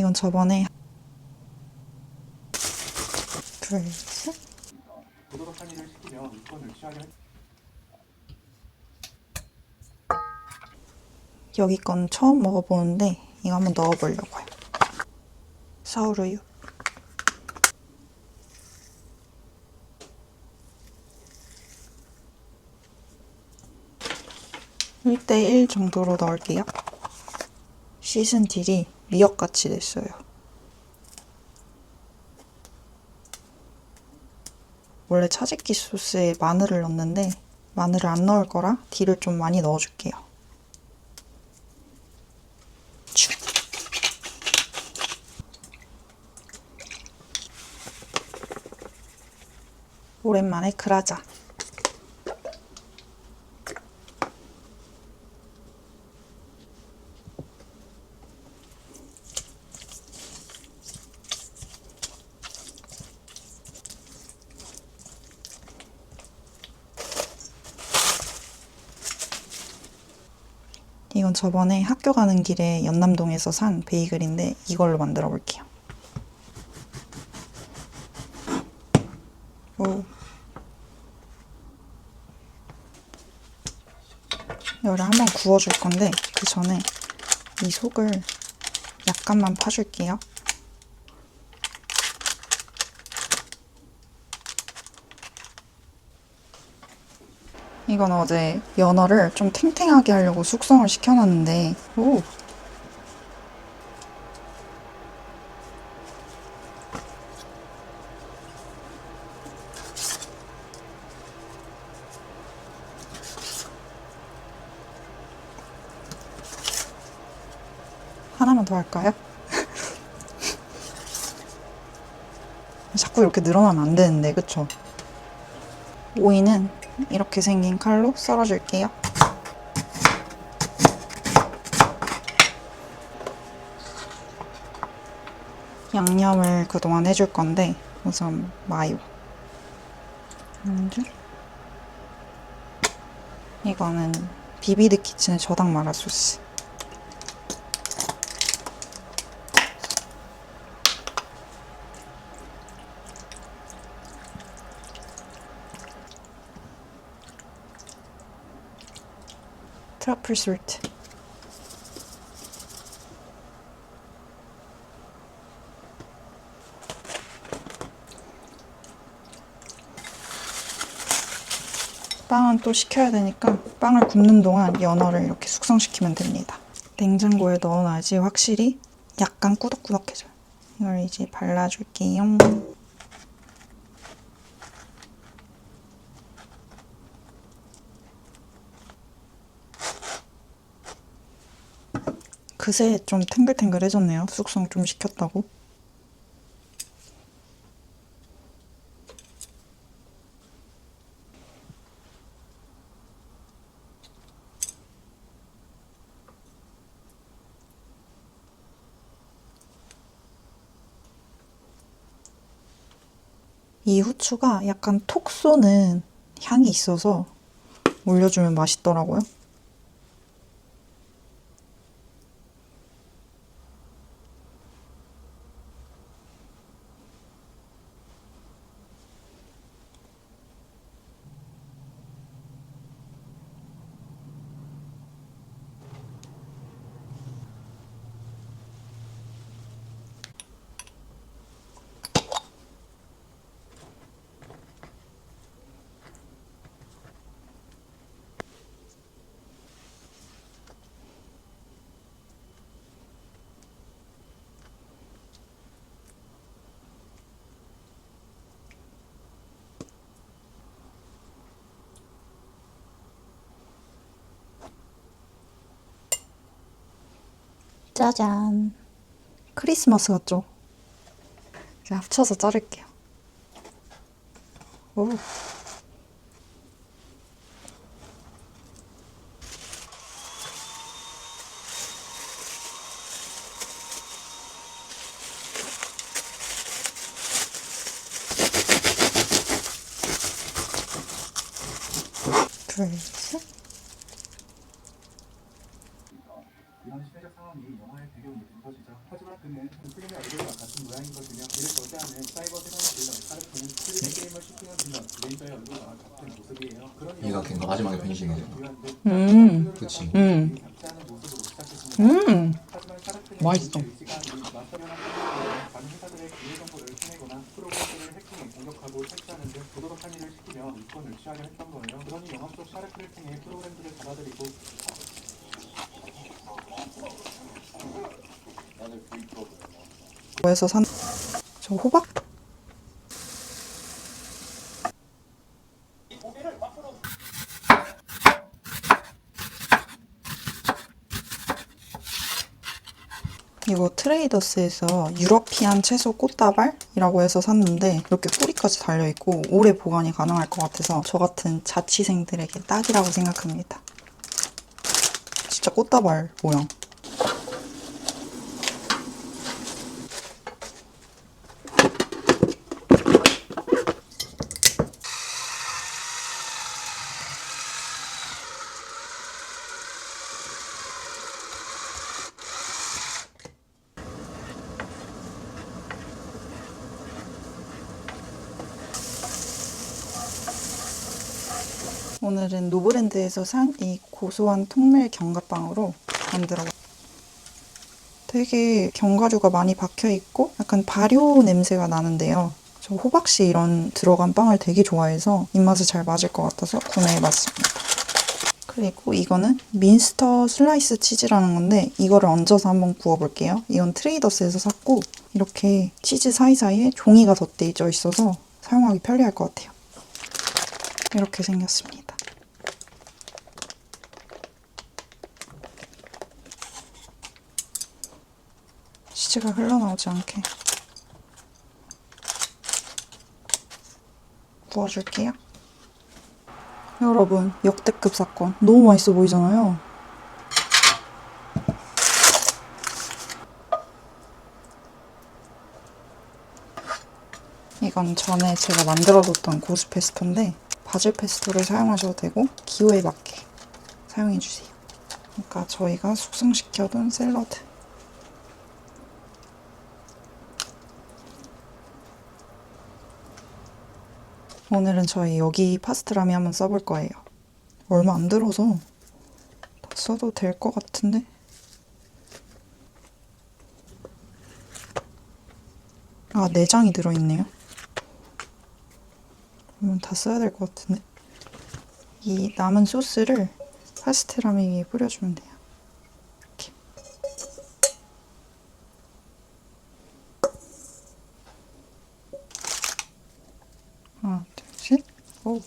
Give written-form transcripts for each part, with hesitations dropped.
이건 저번에 둘, 셋. 부도덕 한일을 시키며 이권을 취하려 했... 여기 건 처음 먹어보는데 이거 한번 넣어보려고요. 사우루유. 1대1 정도로 넣을게요. 씻은 딜이 미역같이 됐어요. 원래 차지기 소스에 마늘을 넣는데 마늘을 안 넣을 거라 딜을 좀 많이 넣어줄게요. 오랜만에 그라자. 이건 저번에 학교 가는 길에 연남동에서 산 베이글인데 이걸로 만들어 볼게요. 오. 이거를 한번 구워줄 건데 그 전에 이 속을 약간만 파줄게요. 이건 어제 연어를 좀 탱탱하게 하려고 숙성을 시켜놨는데 오! 하나만 더 할까요? 자꾸 이렇게 늘어나면 안 되는데, 그쵸? 오이는 이렇게 생긴 칼로 썰어줄게요. 양념을 그동안 해줄 건데 우선 마요. 이거는 비비드 키친의 저당 마라 소스. 트러플 솔트. 빵은 또 식혀야 되니까 빵을 굽는 동안 연어를 이렇게 숙성시키면 됩니다. 냉장고에 넣어놔야지 확실히 약간 꾸덕꾸덕해져요. 이걸 이제 발라줄게요. 그새 좀 탱글탱글해졌네요. 숙성 좀 시켰다고. 이 후추가 약간 톡 쏘는 향이 있어서 올려주면 맛있더라고요. 짜잔. 크리스마스 같죠? 이제 합쳐서 자를게요. 오. 둘, 셋. 이런 시대적 상황이 영화의 배경이 된 것이죠. 하지만 같은 필름의 얼굴과 같은 모양이거든요. 이를 저지하는 사이버 세상의 빌런 카르프는 3D 게임을 시키는 빌런 레이저의 얼굴과 같은 모습이에요. 그런 얘가 걔가 마지막에 변신해. 그치. captu하는 모습으로 시작했습니다. 하지만 카르프는 맛있어. 마스터련한 다른 회사들의 기밀 정보를 쳐내거나 프로그램들을 해킹해 공격하고 탈취하는 등 부도덕한 일을 시키며 이권을 취하려 했던 거예요. 그러니 영화 속 샤르크를 통해 프로그램들을 받아들이고 에서 산 저 호박? 이거 트레이더스에서 유러피안 채소 꽃다발이라고 해서 샀는데 이렇게 뿌리까지 달려있고 오래 보관이 가능할 것 같아서 저 같은 자취생들에게 딱이라고 생각합니다. 진짜 꽃다발 모양. 오늘은 노브랜드에서 산 이 고소한 통밀 견과빵으로 만들어봤어요. 되게 견과류가 많이 박혀있고 약간 발효 냄새가 나는데요. 저 호박씨 이런 들어간 빵을 되게 좋아해서 입맛에 잘 맞을 것 같아서 구매해봤습니다. 그리고 이거는 민스터 슬라이스 치즈라는 건데 이거를 얹어서 한번 구워볼게요. 이건 트레이더스에서 샀고 이렇게 치즈 사이사이에 종이가 덧대져 있어서 사용하기 편리할 것 같아요. 이렇게 생겼습니다. 치즈가 흘러나오지 않게 구워줄게요. 여러분, 역대급 사건. 너무 맛있어 보이잖아요? 이건 전에 제가 만들어뒀던 고수 페스토인데 바질 페스토를 사용하셔도 되고 기호에 맞게 사용해주세요. 그러니까 저희가 숙성시켜둔 샐러드. 오늘은 저희 여기 파스트라미 한번 써볼 거예요. 얼마 안 들어서 다 써도 될 것 같은데? 아, 내장이 들어있네요. 그러면 다 써야 될 것 같은데? 이 남은 소스를 파스트라미 위에 뿌려주면 돼요. 이렇게. 하나, 둘, 셋. 오.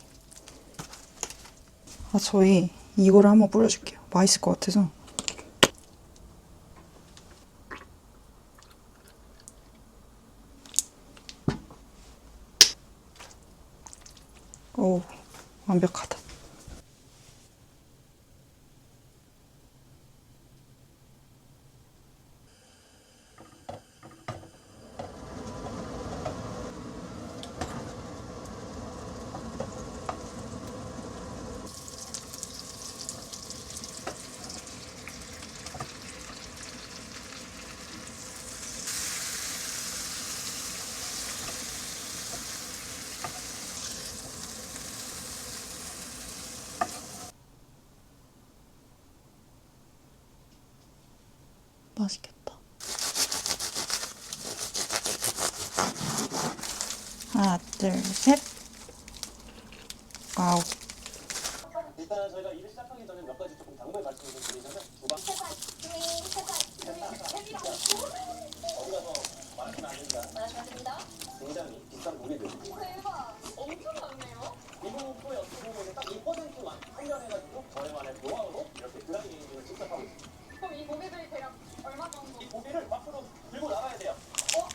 아, 저희 이거를 한번 뿌려줄게요. 맛있을 것 같아서. 오, 완벽하다. 맛있겠다. 하나, 둘, 셋. 와우. 일단 저희가 일을 시작하기 전에 몇 가지 조금 당부의 말씀을 좀 드리자면 주방 어디 가서 말하시면 안 됩니다. 말하십니다. 굉장히 비싼 무게들. 대박! 엄청 많네요. 이 부분에 어떻게 보면 딱 2%만 한정해가지고 저희만의 노하우로 이렇게 드라이 엔진을 직접 하고 있습니다. 그럼 이 고기들이 대략 얼마 정도? 이 고기를 앞으로 들고 나가야 돼요.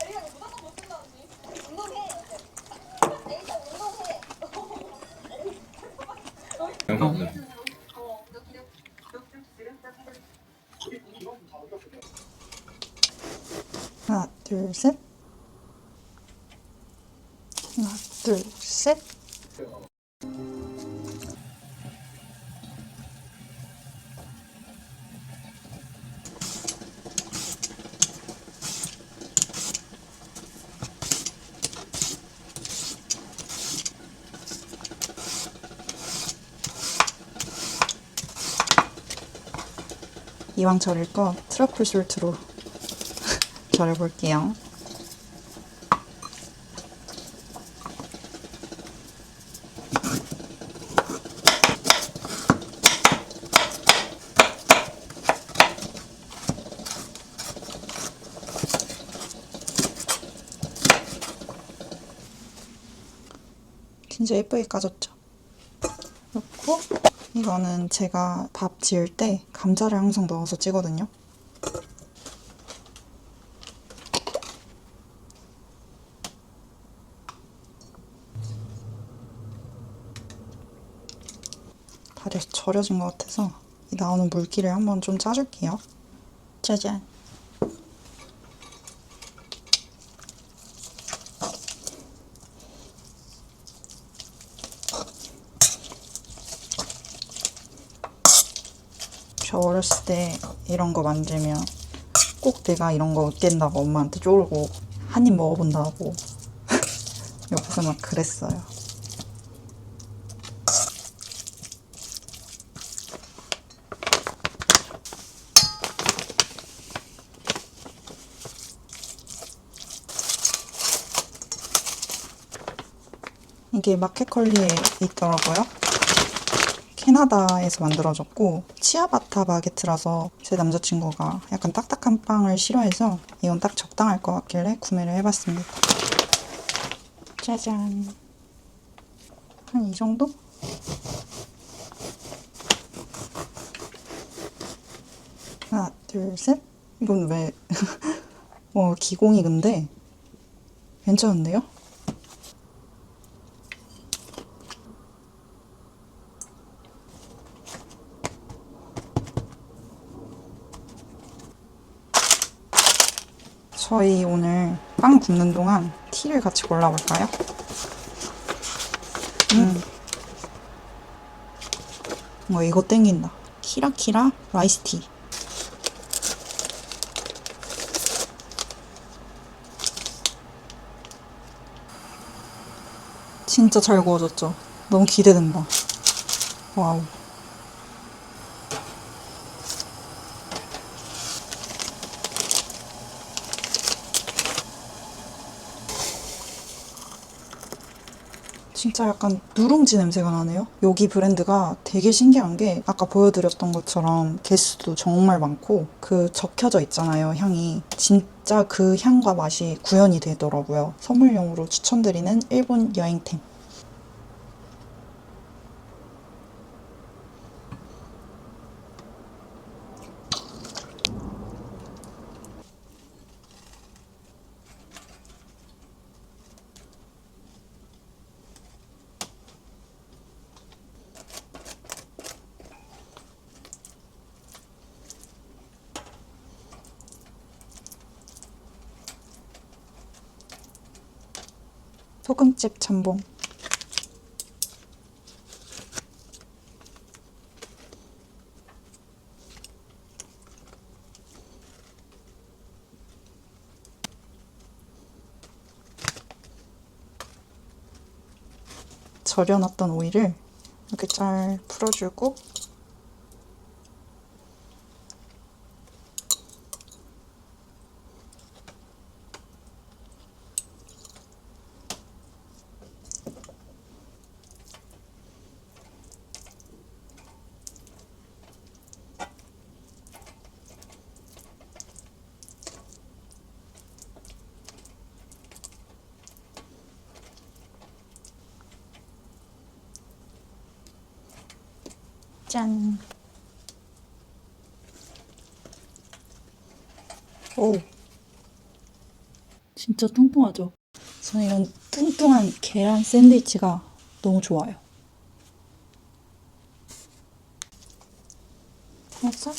애가 무조건 못 쓴다는지? 운동해! 애가 운동해! 하나, 둘, 셋. 하나, 둘, 셋. 이왕 절일 거 트러플 솔트로 절여볼게요. 진짜 예쁘게 까졌죠? 그렇고 이거는 제가 밥 지을 때 감자를 항상 넣어서 찌거든요. 다 돼서 절여진 것 같아서 이 나오는 물기를 한번 좀 짜줄게요. 짜잔. 저 어렸을 때 이런 거 만들면 꼭 내가 이런 거 깬다고 엄마한테 쫄고 한 입 먹어본다고 옆에서 막 그랬어요. 이게 마켓컬리에 있더라고요. 캐나다에서 만들어졌고 치아바타 바게트라서 제 남자친구가 약간 딱딱한 빵을 싫어해서 이건 딱 적당할 것 같길래 구매를 해봤습니다. 짜잔. 한 이 정도? 하나, 둘, 셋. 이건 왜 기공이 근데 괜찮은데요? 저희 오늘 빵 굽는 동안 티를 같이 골라볼까요? 이거 땡긴다. 키라키라 라이스티. 진짜 잘 구워졌죠? 너무 기대된다. 와우. 진짜 약간 누룽지 냄새가 나네요. 여기 브랜드가 되게 신기한 게 아까 보여드렸던 것처럼 개수도 정말 많고 그 적혀져 있잖아요, 향이. 진짜 그 향과 맛이 구현이 되더라고요. 선물용으로 추천드리는 일본 여행템. 소금집 참봉. 절여놨던 오이를 이렇게 잘 풀어주고 짠. 오. 진짜 뚱뚱하죠? 저는 이런 뚱뚱한 계란 샌드위치가 너무 좋아요. 살짝.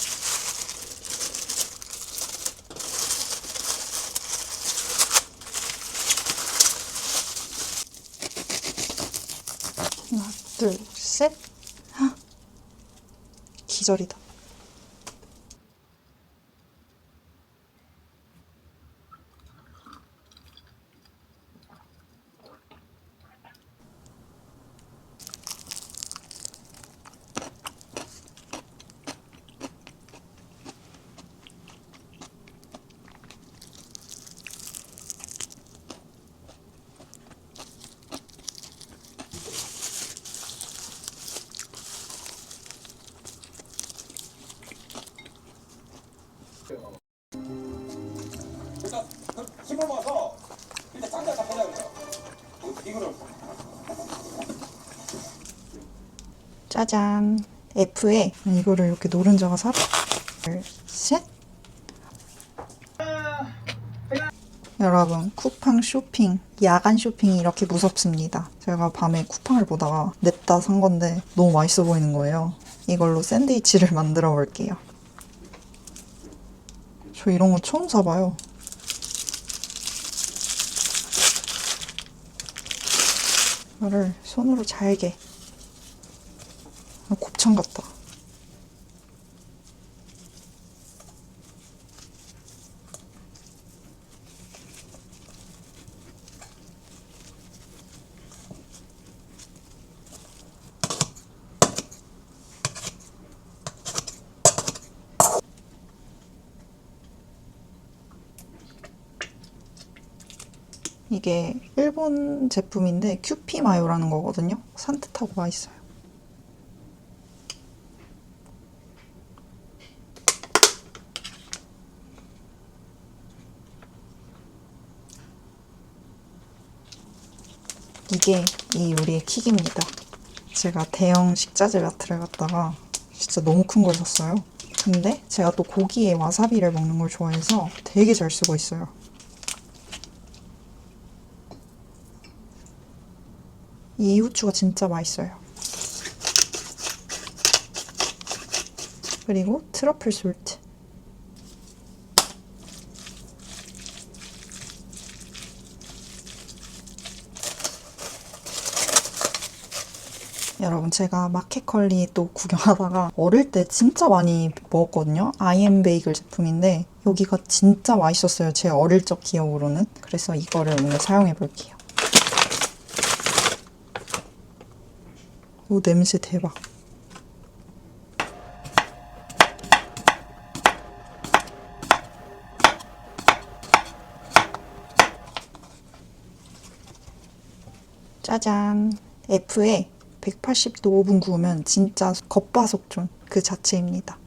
하나, 둘, 셋. 헉. 기절이다. 짜잔. F에 이거를 이렇게 노른자가 살아. 둘, 셋. 여러분, 쿠팡 쇼핑, 야간 쇼핑이 이렇게 무섭습니다. 제가 밤에 쿠팡을 보다가 냅다 산 건데 너무 맛있어 보이는 거예요. 이걸로 샌드위치를 만들어 볼게요. 저 이런 거 처음 사봐요. 이거를 손으로 잘게. 곱창 같다. 이게 일본 제품인데 큐피 마요라는 거거든요. 산뜻하고 맛있어요. 이게 이 요리의 킥입니다. 제가 대형 식자재 마트를 갔다가 진짜 너무 큰 걸 샀어요. 근데 제가 또 고기에 와사비를 먹는 걸 좋아해서 되게 잘 쓰고 있어요. 이 후추가 진짜 맛있어요. 그리고 트러플 솔트. 여러분, 제가 마켓컬리 또 구경하다가 어릴 때 진짜 많이 먹었거든요. 아이엠베이글 제품인데 여기가 진짜 맛있었어요. 제 어릴 적 기억으로는. 그래서 이거를 오늘 사용해 볼게요. 오, 냄새 대박. 짜잔. F에 180도 5분 구우면 진짜 겉바속촉 그 자체입니다.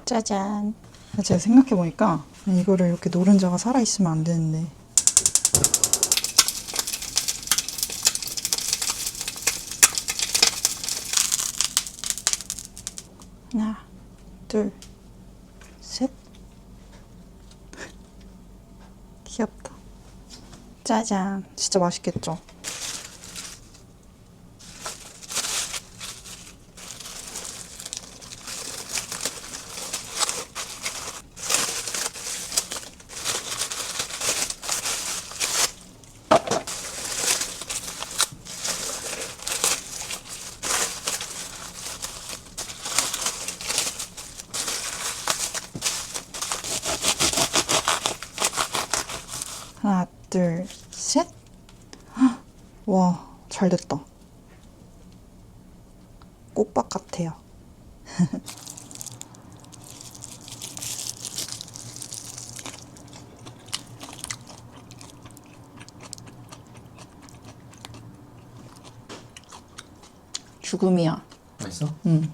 짜잔. 제가 생각해보니까 이거를 이렇게 노른자가 살아있으면 안 되는데. 하나, 둘, 셋. 귀엽다. 짜잔. 진짜 맛있겠죠? 하나, 둘, 셋. 헉, 와, 잘 됐다. 꽃밭 같아요. 죽음이야. 맛있어? 응.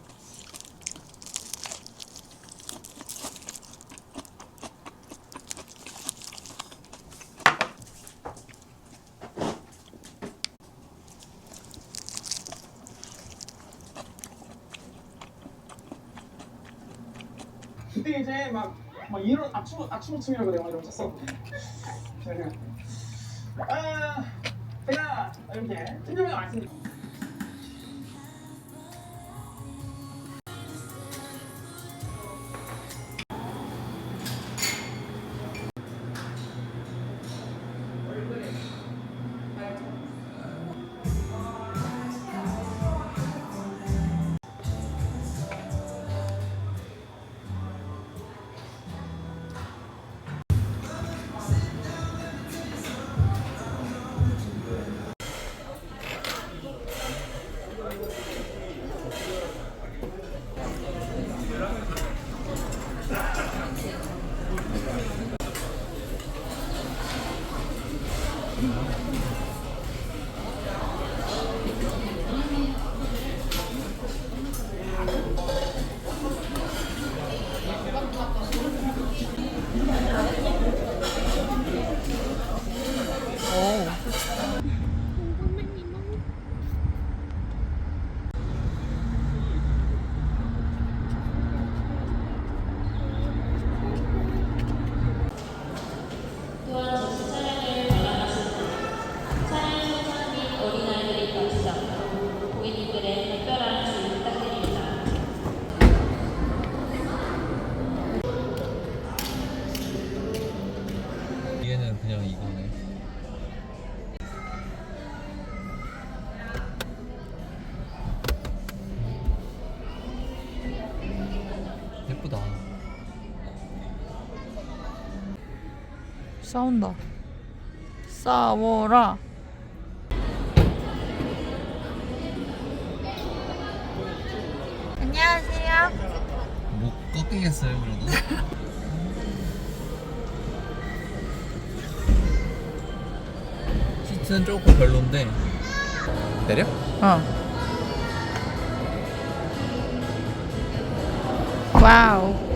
그때 이제 막 이런 아추모춤이라고 내가 이런 거 쳤어. 제가 이렇게 팀장님 말씀. 싸운다. 싸워라. 안녕하세요. 목 꺾이겠어요 그래도? 시트는 조금 별론데 내려? 와우.